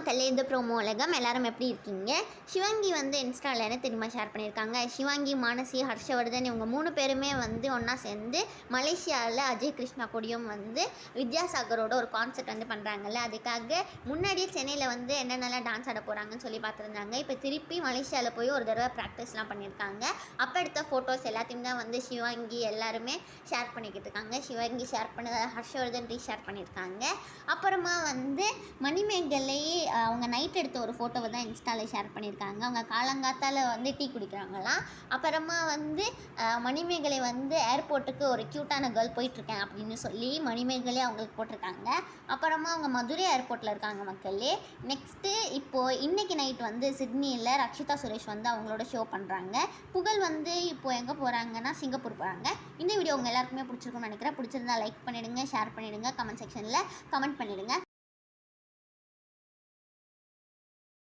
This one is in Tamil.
மக்களே, இது ப்ரோமோ உலகம். எல்லாரும் எப்படி இருக்கீங்க? சிவாங்கி வந்து இன்ஸ்டாவில் என்ன தெரியுமா ஷேர் பண்ணியிருக்காங்க? சிவாங்கி, மானசி, ஹர்ஷவர்தன் இவங்க 3 பேருமே வந்து ஒன்றா சேர்ந்து மலேசியாவில் அஜய் கிருஷ்ணா கூடயும் வந்து வித்யாசாகரோட ஒரு கான்செர்ட் வந்து பண்ணுறாங்கல்ல. அதுக்காக முன்னாடியே சென்னையில் வந்து என்னென்னலாம் டான்ஸ் ஆட போகிறாங்கன்னு சொல்லி பார்த்துருந்தாங்க. இப்போ திருப்பி மலேசியாவில் போய் ஒரு தடவை ப்ராக்டிஸ்லாம் பண்ணியிருக்காங்க. அப்போ எடுத்த ஃபோட்டோஸ் எல்லாத்தையும் தான் வந்து சிவாங்கி எல்லாருமே ஷேர் பண்ணிக்கிட்டு இருக்காங்க. சிவாங்கி ஷேர் பண்ணதை ஹர்ஷவர்தன் ஷேர் பண்ணியிருக்காங்க. அப்புறமா வந்து மணிமேகலை அவங்க நைட் எடுத்த ஒரு ஃபோட்டோவை தான் இன்ஸ்டாவில் ஷேர் பண்ணியிருக்காங்க. அவங்க காலங்காத்தால் வந்து டீ குடிக்கிறாங்களாம். அப்புறமா வந்து மணிமேகலை வந்து ஏர்போர்ட்டுக்கு ஒரு க்யூட்டான கேர்ள் போயிட்டுருக்கேன் அப்படின்னு சொல்லி மணிமேகலை அவங்களுக்கு போட்டிருக்காங்க. அப்புறமா அவங்க மதுரை ஏர்போர்ட்டில் இருக்காங்க மக்களே. நெக்ஸ்ட்டு இப்போது இன்றைக்கி நைட் வந்து சிட்னியில் ரக்ஷிதா சுரேஷ் வந்து அவங்களோட ஷோ பண்ணுறாங்க. புகழ் வந்து இப்போது எங்கே போகிறாங்கன்னா சிங்கப்பூர் போகிறாங்க. இந்த வீடியோ உங்கள் எல்லாருக்குமே பிடிச்சிருக்குன்னு நினைக்கிறேன். பிடிச்சிருந்தா லைக் பண்ணிவிடுங்க, ஷேர் பண்ணிவிடுங்க, கமெண்ட் செக்ஷனில் கமெண்ட் பண்ணிவிடுங்க.